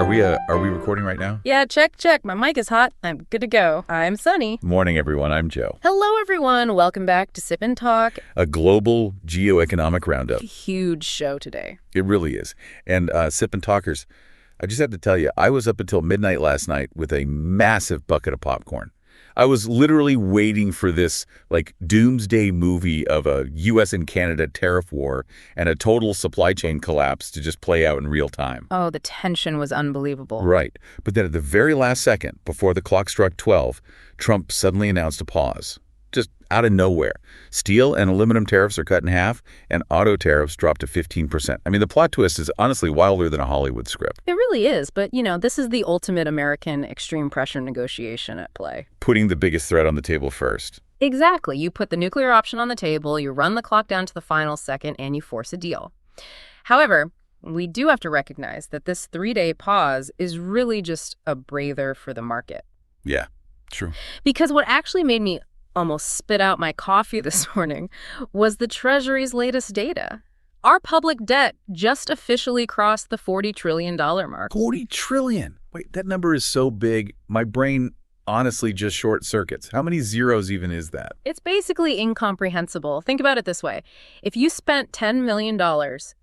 Are we recording right now? Yeah, check. My mic is hot. I'm good to go. I'm Sunny. Morning, everyone. I'm Joe. Hello, everyone. Welcome back to Sip&Talk. A global geoeconomic roundup. Huge show today. It really is. And Sip&Talkers, I just have to tell you, I was up until midnight last night with a massive bucket of popcorn. I was literally waiting for this, doomsday movie of a U.S. and Canada tariff war and a total supply chain collapse to just play out in real time. Oh, the tension was unbelievable. Right. But then at the very last second, before the clock struck 12, Trump suddenly announced a pause. Just out of nowhere. Steel and aluminum tariffs are cut in half, and auto tariffs dropped to 15%. I mean, the plot twist is honestly wilder than a Hollywood script. It really is, but, this is the ultimate American extreme pressure negotiation at play. Putting the biggest threat on the table first. Exactly. You put the nuclear option on the table, you run the clock down to the final second, and you force a deal. However, we do have to recognize that this 3-day pause is really just a breather for the market. Yeah, true. Because what actually made me almost spit out my coffee this morning was the Treasury's latest data. Our public debt just officially crossed the $40 trillion mark. 40 trillion. Wait, that number is so big, my brain honestly just short circuits. How many zeros even is that? It's basically incomprehensible. Think about it this way. If you spent $10 million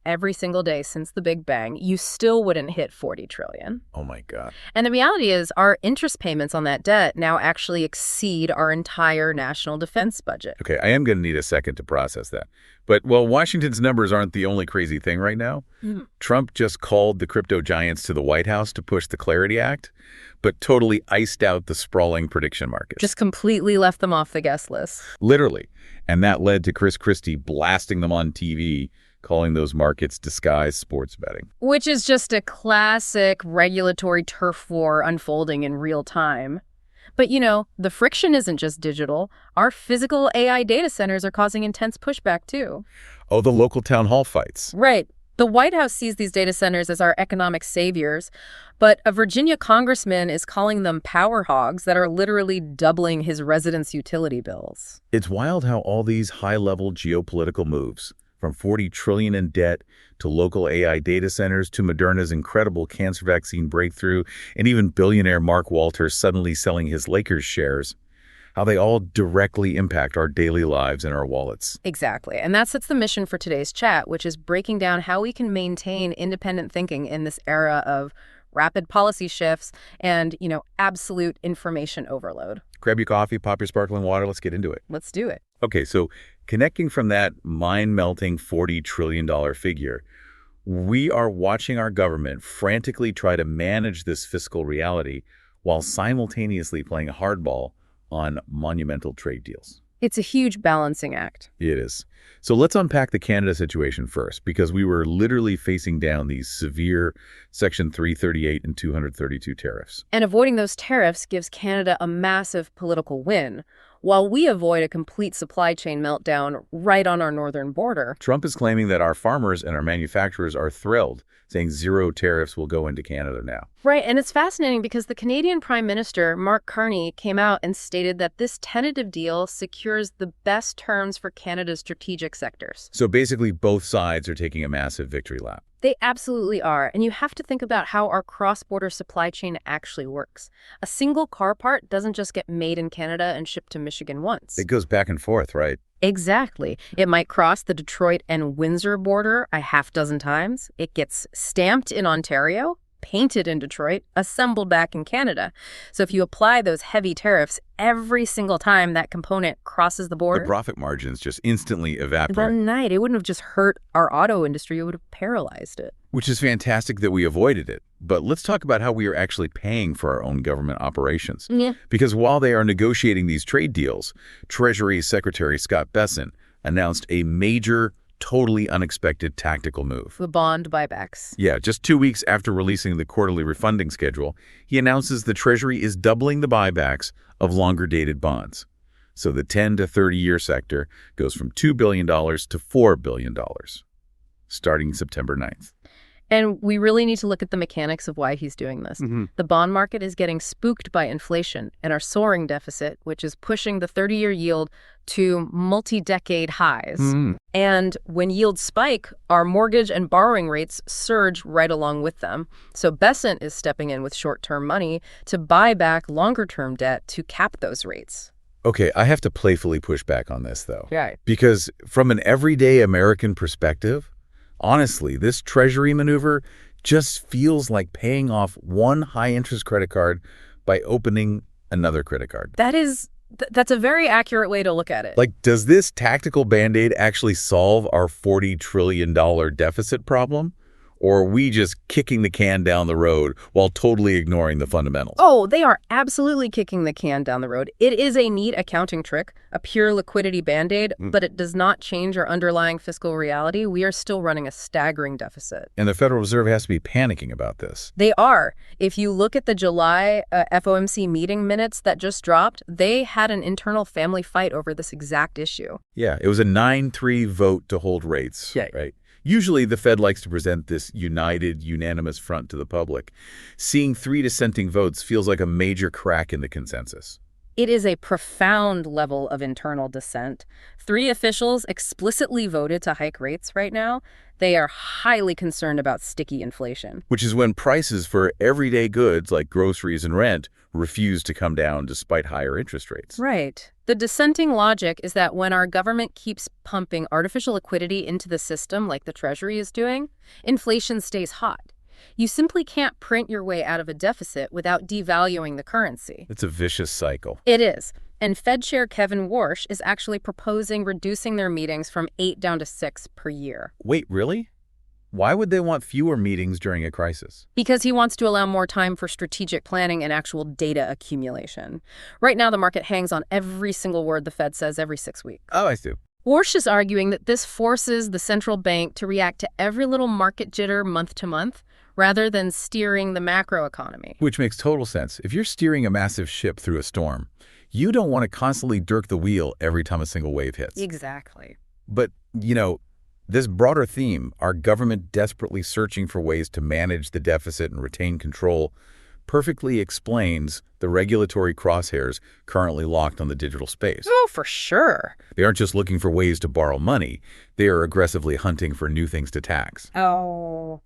every single day since the Big Bang, you still wouldn't hit 40 trillion. Oh my God. And the reality is our interest payments on that debt now actually exceed our entire national defense budget. Okay, I am going to need a second to process that. But, Washington's numbers aren't the only crazy thing right now. Trump just called the crypto giants to the White House to push the Clarity Act, but totally iced out the sprawling prediction markets. Just completely left them off the guest list. Literally. And that led to Chris Christie blasting them on TV, calling those markets disguised sports betting. Which is just a classic regulatory turf war unfolding in real time. But, the friction isn't just digital. Our physical AI data centers are causing intense pushback, too. Oh, the local town hall fights. Right. The White House sees these data centers as our economic saviors, but a Virginia congressman is calling them power hogs that are literally doubling his residents' utility bills. It's wild how all these high-level geopolitical moves, from $40 trillion in debt to local AI data centers to Moderna's incredible cancer vaccine breakthrough and even billionaire Mark Walters suddenly selling his Lakers shares, how they all directly impact our daily lives and our wallets. Exactly. And that sets the mission for today's chat, which is breaking down how we can maintain independent thinking in this era of rapid policy shifts and, absolute information overload. Grab your coffee, pop your sparkling water. Let's get into it. Let's do it. Okay, so connecting from that mind-melting $40 trillion figure, we are watching our government frantically try to manage this fiscal reality while simultaneously playing hardball on monumental trade deals. It's a huge balancing act. It is. So let's unpack the Canada situation first, because we were literally facing down these severe Section 338 and 232 tariffs. And avoiding those tariffs gives Canada a massive political win, while we avoid a complete supply chain meltdown right on our northern border. Trump is claiming that our farmers and our manufacturers are thrilled, saying zero tariffs will go into Canada now. Right, and it's fascinating because the Canadian Prime Minister, Mark Carney, came out and stated that this tentative deal secures the best terms for Canada's strategic sectors. So basically, both sides are taking a massive victory lap. They absolutely are, and you have to think about how our cross-border supply chain actually works. A single car part doesn't just get made in Canada and shipped to Michigan once. It goes back and forth, right? Exactly. It might cross the Detroit and Windsor border a half dozen times. It gets stamped in Ontario, painted in Detroit, assembled back in Canada. So if you apply those heavy tariffs every single time that component crosses the border, the profit margins just instantly evaporate. That night, it wouldn't have just hurt our auto industry, it would have paralyzed it. Which is fantastic that we avoided it. But let's talk about how we are actually paying for our own government operations. Yeah. Because while they are negotiating these trade deals, Treasury Secretary Scott Bessent announced a major, totally unexpected tactical move. The bond buybacks. Yeah, just 2 weeks after releasing the quarterly refunding schedule, he announces the Treasury is doubling the buybacks of longer-dated bonds. So the 10 to 30-year sector goes from $2 billion to $4 billion, starting September 9th. And we really need to look at the mechanics of why he's doing this. The bond market is getting spooked by inflation and our soaring deficit, which is pushing the 30-year yield to multi-decade highs. And when yields spike, our mortgage and borrowing rates surge right along with them. So Besant is stepping in with short-term money to buy back longer-term debt to cap those rates. Okay, I have to playfully push back on this, though. Right. Because from an everyday American perspective, honestly, this Treasury maneuver just feels like paying off one high-interest credit card by opening another credit card. That's a very accurate way to look at it. Like, does this tactical Band-Aid actually solve our $40 trillion deficit problem? Or are we just kicking the can down the road while totally ignoring the fundamentals? Oh, they are absolutely kicking the can down the road. It is a neat accounting trick, a pure liquidity Band-Aid, but it does not change our underlying fiscal reality. We are still running a staggering deficit. And the Federal Reserve has to be panicking about this. They are. If you look at the July FOMC meeting minutes that just dropped, they had an internal family fight over this exact issue. Yeah, it was a 9-3 vote to hold rates, right? Usually, the Fed likes to present this united, unanimous front to the public. Seeing 3 dissenting votes feels like a major crack in the consensus. It is a profound level of internal dissent. 3 officials explicitly voted to hike rates right now. They are highly concerned about sticky inflation. Which is when prices for everyday goods like groceries and rent refuse to come down despite higher interest rates. Right. The dissenting logic is that when our government keeps pumping artificial liquidity into the system like the Treasury is doing, inflation stays hot. You simply can't print your way out of a deficit without devaluing the currency. It's a vicious cycle. It is. And Fed Chair Kevin Warsh is actually proposing reducing their meetings from 8 down to 6 per year. Wait, really? Why would they want fewer meetings during a crisis? Because he wants to allow more time for strategic planning and actual data accumulation. Right now, the market hangs on every single word the Fed says every 6 weeks. Oh, I see. Warsh is arguing that this forces the central bank to react to every little market jitter month to month, rather than steering the macroeconomy. Which makes total sense. If you're steering a massive ship through a storm, you don't want to constantly jerk the wheel every time a single wave hits. Exactly. But, this broader theme, our government desperately searching for ways to manage the deficit and retain control, perfectly explains the regulatory crosshairs currently locked on the digital space. Oh, for sure. They aren't just looking for ways to borrow money. They are aggressively hunting for new things to tax. Oh.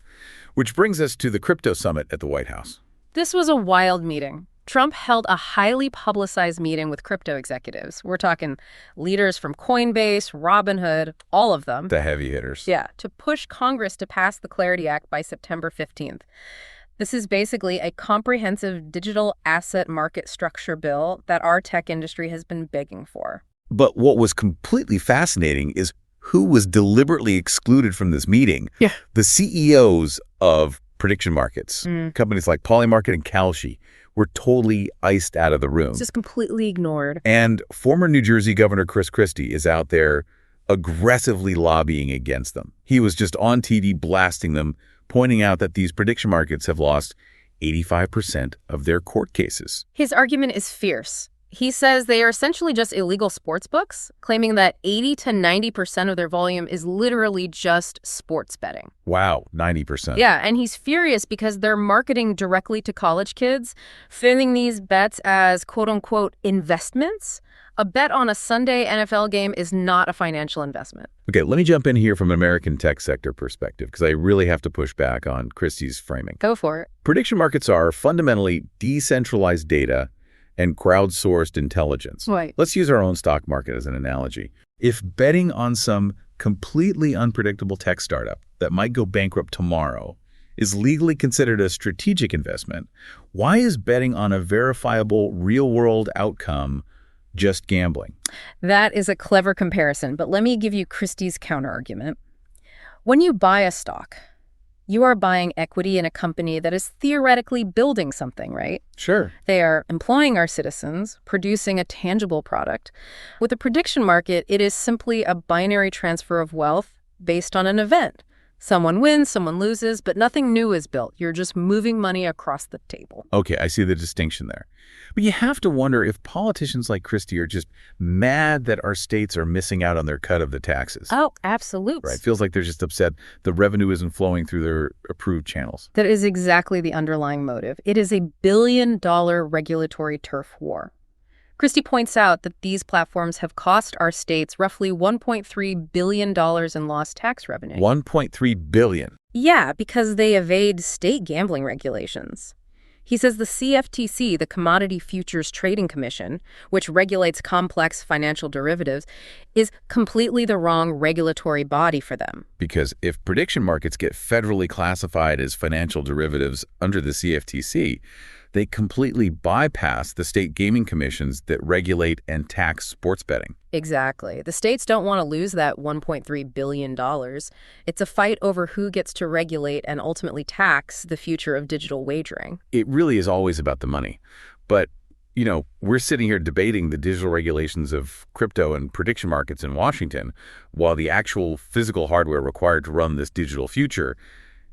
Which brings us to the crypto summit at the White House. This was a wild meeting. Trump held a highly publicized meeting with crypto executives. We're talking leaders from Coinbase, Robinhood, all of them. The heavy hitters. Yeah, to push Congress to pass the Clarity Act by September 15th. This is basically a comprehensive digital asset market structure bill that our tech industry has been begging for. But what was completely fascinating is who was deliberately excluded from this meeting. Yeah. The CEOs of prediction markets, companies like Polymarket and Kalshi, were totally iced out of the room. Just completely ignored. And former New Jersey Governor Chris Christie is out there aggressively lobbying against them. He was just on TV blasting them, pointing out that these prediction markets have lost 85% of their court cases. His argument is fierce. He says they are essentially just illegal sports books, claiming that 80 to 90% of their volume is literally just sports betting. Wow, 90%. Yeah, and he's furious because they're marketing directly to college kids, framing these bets as quote-unquote investments. A bet on a Sunday NFL game is not a financial investment. Okay, let me jump in here from an American tech sector perspective because I really have to push back on Christie's framing. Go for it. Prediction markets are fundamentally decentralized data and crowdsourced intelligence. Right. Let's use our own stock market as an analogy. If betting on some completely unpredictable tech startup that might go bankrupt tomorrow is legally considered a strategic investment, why is betting on a verifiable real-world outcome just gambling? That is a clever comparison, but let me give you Christie's counterargument. When you buy a stock, you are buying equity in a company that is theoretically building something, right? Sure. They are employing our citizens, producing a tangible product. With a prediction market, it is simply a binary transfer of wealth based on an event, Someone wins, someone loses, but nothing new is built. You're just moving money across the table. Okay, I see the distinction there. But you have to wonder if politicians like Christie are just mad that our states are missing out on their cut of the taxes. Oh, absolutely. Right, feels like they're just upset the revenue isn't flowing through their approved channels. That is exactly the underlying motive. It is a billion-dollar regulatory turf war. Christie points out that these platforms have cost our states roughly $1.3 billion in lost tax revenue. $1.3 billion. Yeah, because they evade state gambling regulations. He says the CFTC, the Commodity Futures Trading Commission, which regulates complex financial derivatives, is completely the wrong regulatory body for them. Because if prediction markets get federally classified as financial derivatives under the CFTC, they completely bypass the state gaming commissions that regulate and tax sports betting. Exactly. The states don't want to lose that $1.3 billion. It's a fight over who gets to regulate and ultimately tax the future of digital wagering. It really is always about the money. But, you know, we're sitting here debating the digital regulations of crypto and prediction markets in Washington, while the actual physical hardware required to run this digital future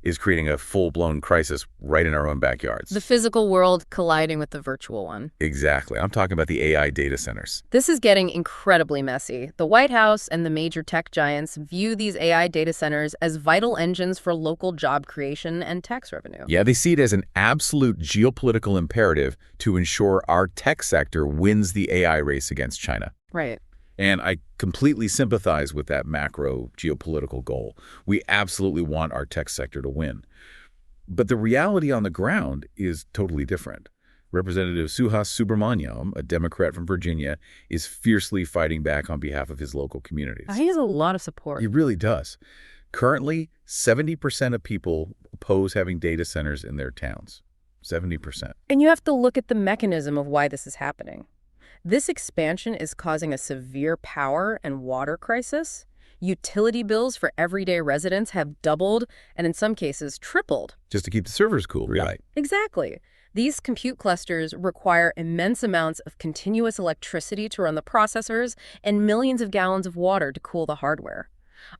is creating a full-blown crisis right in our own backyards. The physical world colliding with the virtual one. Exactly. I'm talking about the AI data centers. This is getting incredibly messy. The White House and the major tech giants view these AI data centers as vital engines for local job creation and tax revenue. Yeah, they see it as an absolute geopolitical imperative to ensure our tech sector wins the AI race against China. Right. And I completely sympathize with that macro geopolitical goal. We absolutely want our tech sector to win. But the reality on the ground is totally different. Representative Suhas Subramaniam, a Democrat from Virginia, is fiercely fighting back on behalf of his local communities. He has a lot of support. He really does. Currently, 70% of people oppose having data centers in their towns. 70%. And you have to look at the mechanism of why this is happening. This expansion is causing a severe power and water crisis. Utility bills for everyday residents have doubled and in some cases tripled. Just to keep the servers cool, right? Exactly. These compute clusters require immense amounts of continuous electricity to run the processors and millions of gallons of water to cool the hardware.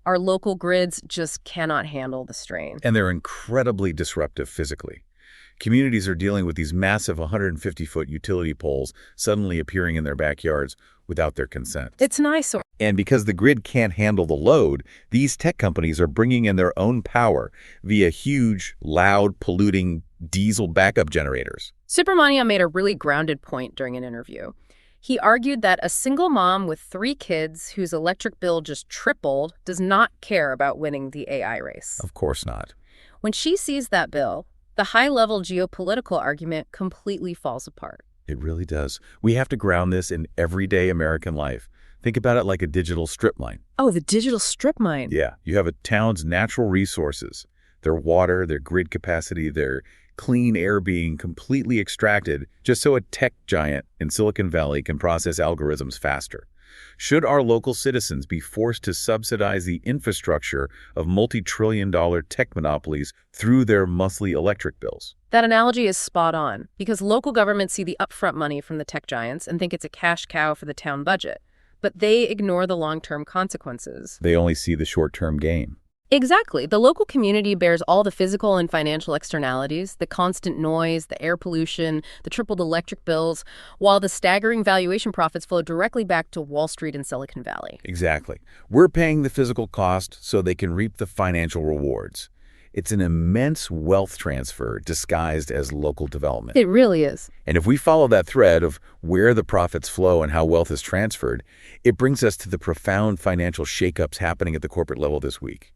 Our local grids just cannot handle the strain. And they're incredibly disruptive physically. Communities are dealing with these massive 150-foot utility poles suddenly appearing in their backyards without their consent. It's an eyesore. And because the grid can't handle the load, these tech companies are bringing in their own power via huge, loud, polluting diesel backup generators. Subramaniam made a really grounded point during an interview. He argued that a single mom with 3 kids whose electric bill just tripled does not care about winning the AI race. Of course not. When she sees that bill, the high-level geopolitical argument completely falls apart. It really does. We have to ground this in everyday American life. Think about it like a digital strip mine. Oh, the digital strip mine. Yeah, you have a town's natural resources, their water, their grid capacity, their clean air being completely extracted just so a tech giant in Silicon Valley can process algorithms faster. Should our local citizens be forced to subsidize the infrastructure of multi-trillion-dollar tech monopolies through their monthly electric bills? That analogy is spot on, because local governments see the upfront money from the tech giants and think it's a cash cow for the town budget. But they ignore the long-term consequences. They only see the short-term gain. Exactly. The local community bears all the physical and financial externalities, the constant noise, the air pollution, the tripled electric bills, while the staggering valuation profits flow directly back to Wall Street and Silicon Valley. Exactly. We're paying the physical cost so they can reap the financial rewards. It's an immense wealth transfer disguised as local development. It really is. And if we follow that thread of where the profits flow and how wealth is transferred, it brings us to the profound financial shakeups happening at the corporate level this week.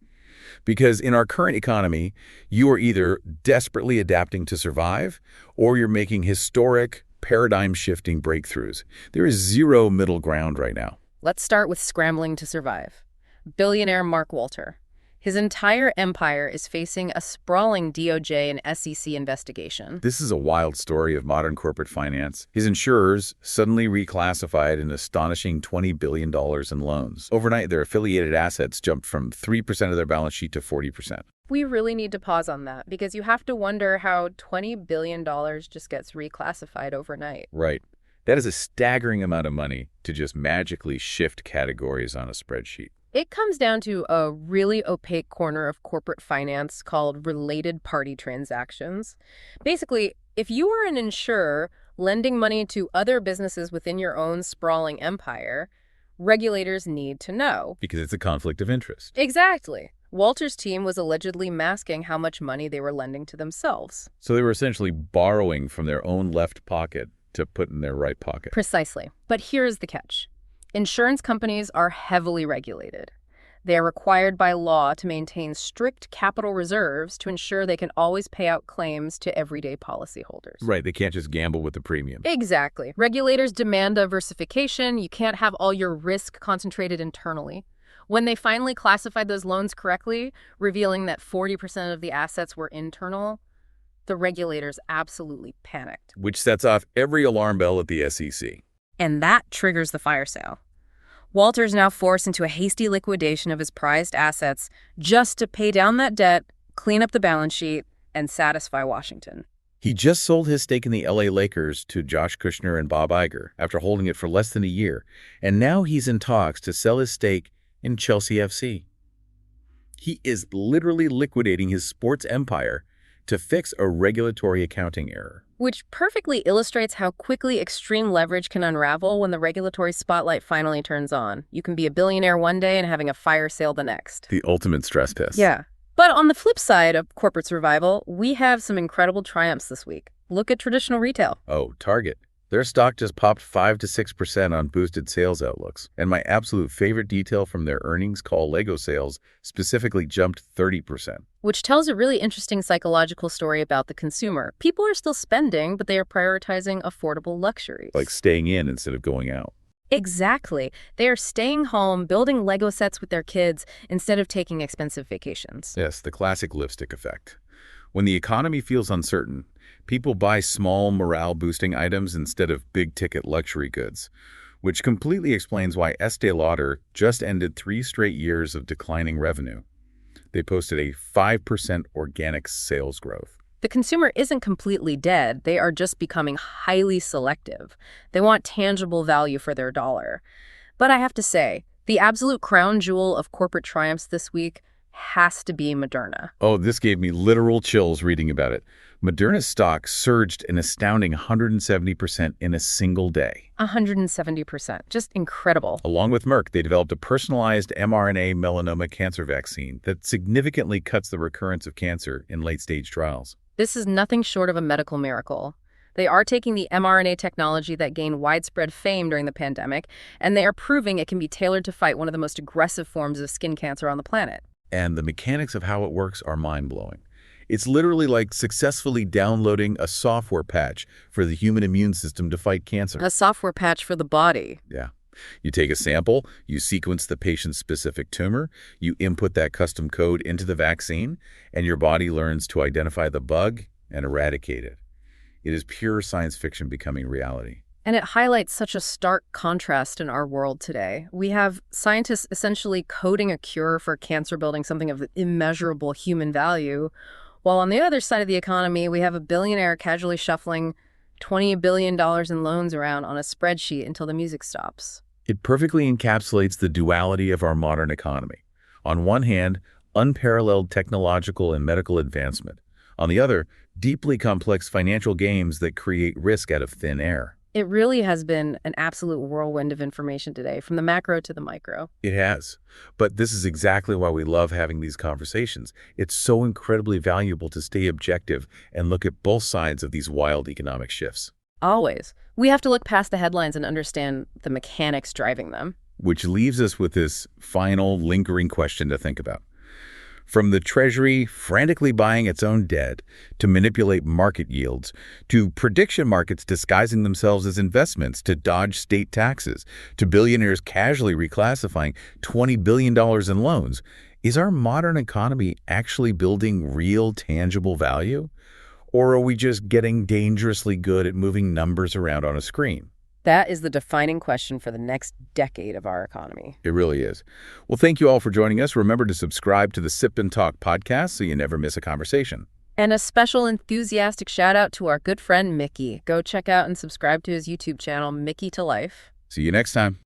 Because in our current economy, you are either desperately adapting to survive, or you're making historic, paradigm-shifting breakthroughs. There is zero middle ground right now. Let's start with scrambling to survive. Billionaire Mark Walter. His entire empire is facing a sprawling DOJ and SEC investigation. This is a wild story of modern corporate finance. His insurers suddenly reclassified an astonishing $20 billion in loans. Overnight, their affiliated assets jumped from 3% of their balance sheet to 40%. We really need to pause on that, because you have to wonder how $20 billion just gets reclassified overnight. Right. That is a staggering amount of money to just magically shift categories on a spreadsheet. It comes down to a really opaque corner of corporate finance called related party transactions. Basically, if you are an insurer lending money to other businesses within your own sprawling empire, regulators need to know. Because it's a conflict of interest. Exactly. Walter's team was allegedly masking how much money they were lending to themselves. So they were essentially borrowing from their own left pocket to put in their right pocket. Precisely. But here's the catch. Insurance companies are heavily regulated. They are required by law to maintain strict capital reserves to ensure they can always pay out claims to everyday policyholders. Right, they can't just gamble with the premium. Exactly. Regulators demand diversification. You can't have all your risk concentrated internally. When they finally classified those loans correctly, revealing that 40% of the assets were internal, the regulators absolutely panicked. Which sets off every alarm bell at the SEC. And that triggers the fire sale. Walter's now forced into a hasty liquidation of his prized assets just to pay down that debt, clean up the balance sheet, and satisfy Washington. He just sold his stake in the LA Lakers to Josh Kushner and Bob Iger after holding it for less than a year, and now he's in talks to sell his stake in Chelsea FC. He is literally liquidating his sports empire to fix a regulatory accounting error. Which perfectly illustrates how quickly extreme leverage can unravel when the regulatory spotlight finally turns on. You can be a billionaire one day and having a fire sale the next. The ultimate stress test. Yeah. But on the flip side of corporate survival, we have some incredible triumphs this week. Look at traditional retail. Oh, Target. Their stock just popped 5 to 6% on boosted sales outlooks. And my absolute favorite detail from their earnings call, Lego sales, specifically jumped 30%. Which tells a really interesting psychological story about the consumer. People are still spending, but they are prioritizing affordable luxuries. Like staying in instead of going out. Exactly. They are staying home, building Lego sets with their kids, instead of taking expensive vacations. Yes, the classic lipstick effect. When the economy feels uncertain, people buy small morale-boosting items instead of big-ticket luxury goods, which completely explains why Estée Lauder just ended 3 straight years of declining revenue. They posted a 5% organic sales growth. The consumer isn't completely dead. They are just becoming highly selective. They want tangible value for their dollar. But I have to say, the absolute crown jewel of corporate triumphs this week has to be Moderna. Oh, this gave me literal chills reading about it. Moderna's stock surged an astounding 170% in a single day. 170%. Just incredible. Along with Merck, they developed a personalized mRNA melanoma cancer vaccine that significantly cuts the recurrence of cancer in late-stage trials. This is nothing short of a medical miracle. They are taking the mRNA technology that gained widespread fame during the pandemic, and they are proving it can be tailored to fight one of the most aggressive forms of skin cancer on the planet. And the mechanics of how it works are mind-blowing. It's literally like successfully downloading a software patch for the human immune system to fight cancer. A software patch for the body. Yeah. You take a sample, you sequence the patient's specific tumor, you input that custom code into the vaccine, and your body learns to identify the bug and eradicate it. It is pure science fiction becoming reality. And it highlights such a stark contrast in our world today. We have scientists essentially coding a cure for cancer, building something of immeasurable human value, while on the other side of the economy, we have a billionaire casually shuffling $20 billion in loans around on a spreadsheet until the music stops. It perfectly encapsulates the duality of our modern economy. On one hand, unparalleled technological and medical advancement. On the other, deeply complex financial games that create risk out of thin air. It really has been an absolute whirlwind of information today, from the macro to the micro. It has. But this is exactly why we love having these conversations. It's so incredibly valuable to stay objective and look at both sides of these wild economic shifts. Always. We have to look past the headlines and understand the mechanics driving them. Which leaves us with this final lingering question to think about. From the Treasury frantically buying its own debt to manipulate market yields, to prediction markets disguising themselves as investments to dodge state taxes, to billionaires casually reclassifying $20 billion in loans, is our modern economy actually building real tangible value? Or are we just getting dangerously good at moving numbers around on a screen? That is the defining question for the next decade of our economy. It really is. Well, thank you all for joining us. Remember to subscribe to the Sip and Talk podcast so you never miss a conversation. And a special enthusiastic shout out to our good friend Mickey. Go check out and subscribe to his YouTube channel, Mickey to Life. See you next time.